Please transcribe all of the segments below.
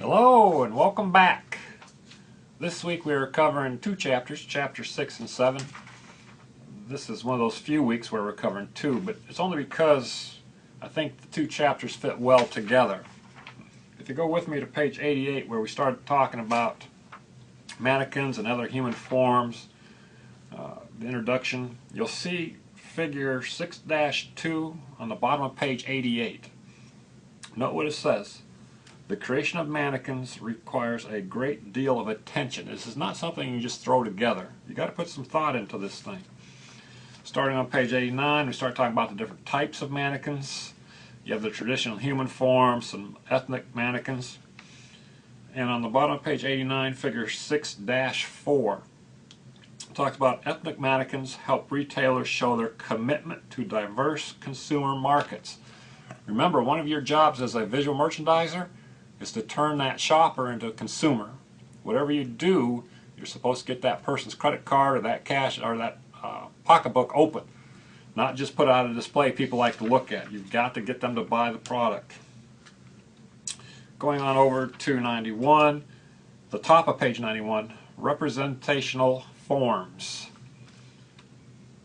Hello and welcome back. This week we are covering two chapters, chapter 6 and 7. This is one of those few weeks where we're covering two, but it's only because I think the two chapters fit well together. If you go with me to page 88 where we started talking about mannequins and other human forms, the introduction, you'll see figure 6-2 on the bottom of page 88. Note what it says. The creation of mannequins requires a great deal of attention. This is not something you just throw together. You got to put some thought into this thing. Starting on page 89, we start talking about the different types of mannequins. You have the traditional human forms, some ethnic mannequins. And on the bottom of page 89, figure 6-4 talks about ethnic mannequins help retailers show their commitment to diverse consumer markets. Remember, one of your jobs as a visual merchandiser is to turn that shopper into a consumer. Whatever you do, you're supposed to get that person's credit card or that cash or that pocketbook open. Not just put out a display people like to look at. You've got to get them to buy the product. Going on over to 91, the top of page 91, Representational Forms.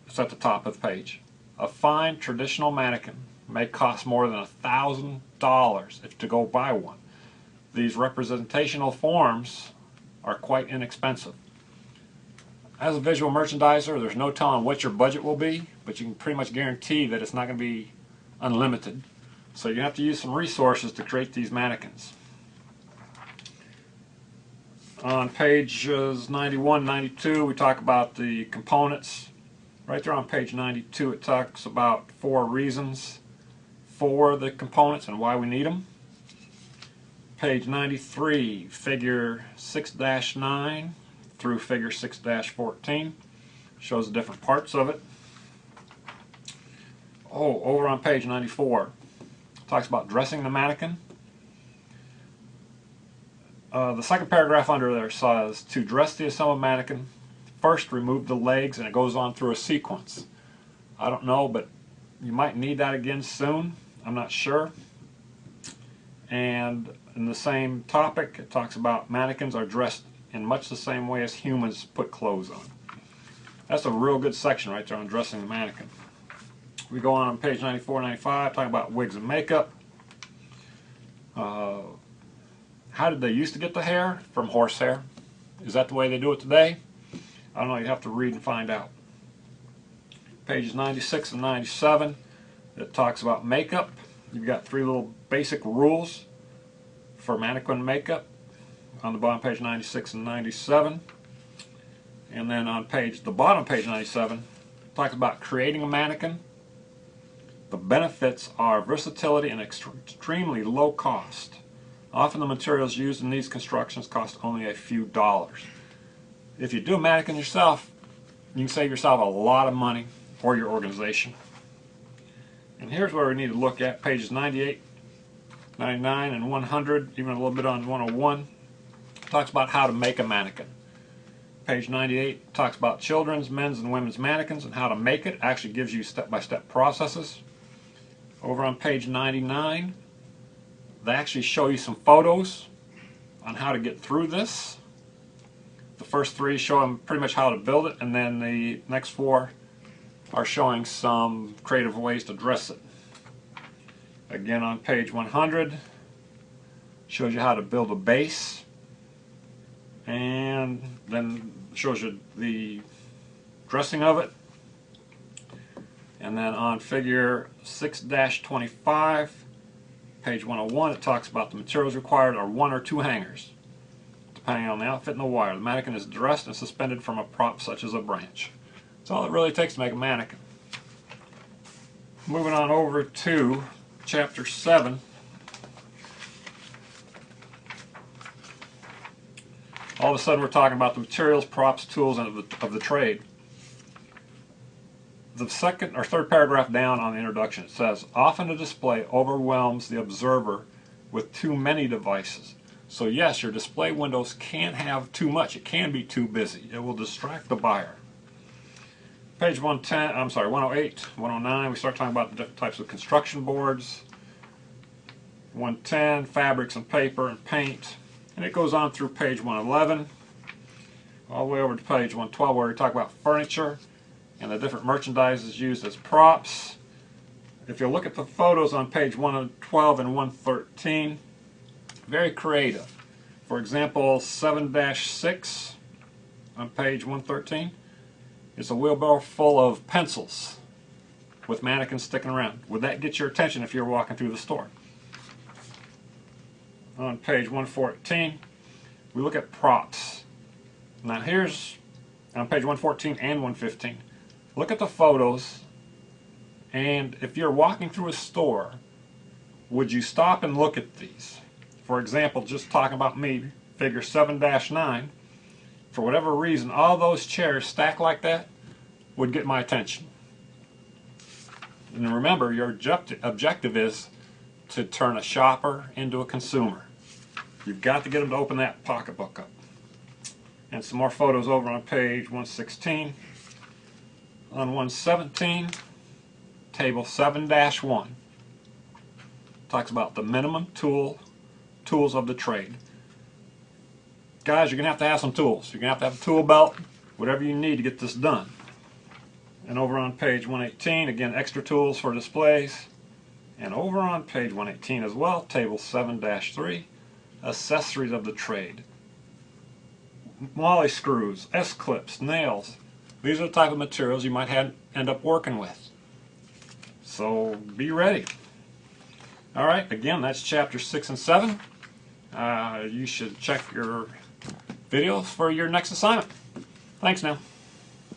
It's at the top of the page. A fine traditional mannequin may cost more than $1,000 if to go buy one. These representational forms are quite inexpensive. As a visual merchandiser, there's no telling what your budget will be, but you can pretty much guarantee that it's not going to be unlimited. So you have to use some resources to create these mannequins. On pages 91 92, we talk about the components. Right there on page 92, it talks about 4 reasons for the components and why we need them. Page 93, figure 6-9 through figure 6-14 shows the different parts of it. Oh, over on page 94, talks about dressing the mannequin. The second paragraph under there says, to dress the assembled mannequin, first remove the legs, and it goes on through a sequence. I don't know, but you might need that again soon. I'm not sure. And in the same topic, it talks about mannequins are dressed in much the same way as humans put clothes on. That's a real good section right there on dressing the mannequin. We go on page 94, 95, talking about wigs and makeup. How did they used to get the hair? From horsehair. Is that the way they do it today? I don't know, you have to read and find out. Pages 96 and 97, it talks about makeup. You've got 3 little basic rules for mannequin makeup on the bottom page 96 and 97. And then on the bottom page 97, it talks about creating a mannequin. The benefits are versatility and extremely low cost. Often the materials used in these constructions cost only a few dollars. If you do a mannequin yourself, you can save yourself a lot of money or your organization. And here's where we need to look at pages 98, 99, and 100, even a little bit on 101. It talks about how to make a mannequin. Page 98 talks about children's, men's, and women's mannequins and how to make it. Actually gives you step-by-step processes. Over on page 99, they actually show you some photos on how to get through this. The first 3 show them pretty much how to build it, and then the next 4 are showing some creative ways to dress it. Again on page 100, shows you how to build a base, and then shows you the dressing of it. And then on figure 6-25, page 101, it talks about the materials required are 1 or 2 hangers, depending on the outfit and the wire. The mannequin is dressed and suspended from a prop such as a branch. That's all it really takes to make a mannequin. Moving on over to chapter 7. All of a sudden we're talking about the materials, props, tools, and of the trade. The second or third paragraph down on the introduction, it says, often a display overwhelms the observer with too many devices. So yes, your display windows can have too much. It can be too busy. It will distract the buyer. Page 108, 109, we start talking about the different types of construction boards. 110, fabrics and paper and paint. And it goes on through page 111, all the way over to page 112, where we talk about furniture and the different merchandises used as props. If you look at the photos on page 112 and 113, very creative. For example, 7-6 on page 113 is a wheelbarrow full of pencils with mannequins sticking around. Would that get your attention if you were walking through the store? On page 114, we look at props. Now here's, on page 114 and 115, look at the photos, and if you're walking through a store, would you stop and look at these? For example, just talking about me, figure 7-9, for whatever reason, all those chairs stacked like that would get my attention. And remember, your objective is to turn a shopper into a consumer. You've got to get them to open that pocketbook up. And some more photos over on page 116. On 117, table 7-1 talks about the minimum tools of the trade. Guys, you're going to have some tools. You're going to have a tool belt, whatever you need to get this done. And over on page 118, again, extra tools for displays. And over on page 118 as well, table 7-3, accessories of the trade. Molly screws, S-clips, nails. These are the type of materials you might end up working with. So be ready. Alright, again, that's chapter 6 and 7. You should check your videos for your next assignment. Thanks now.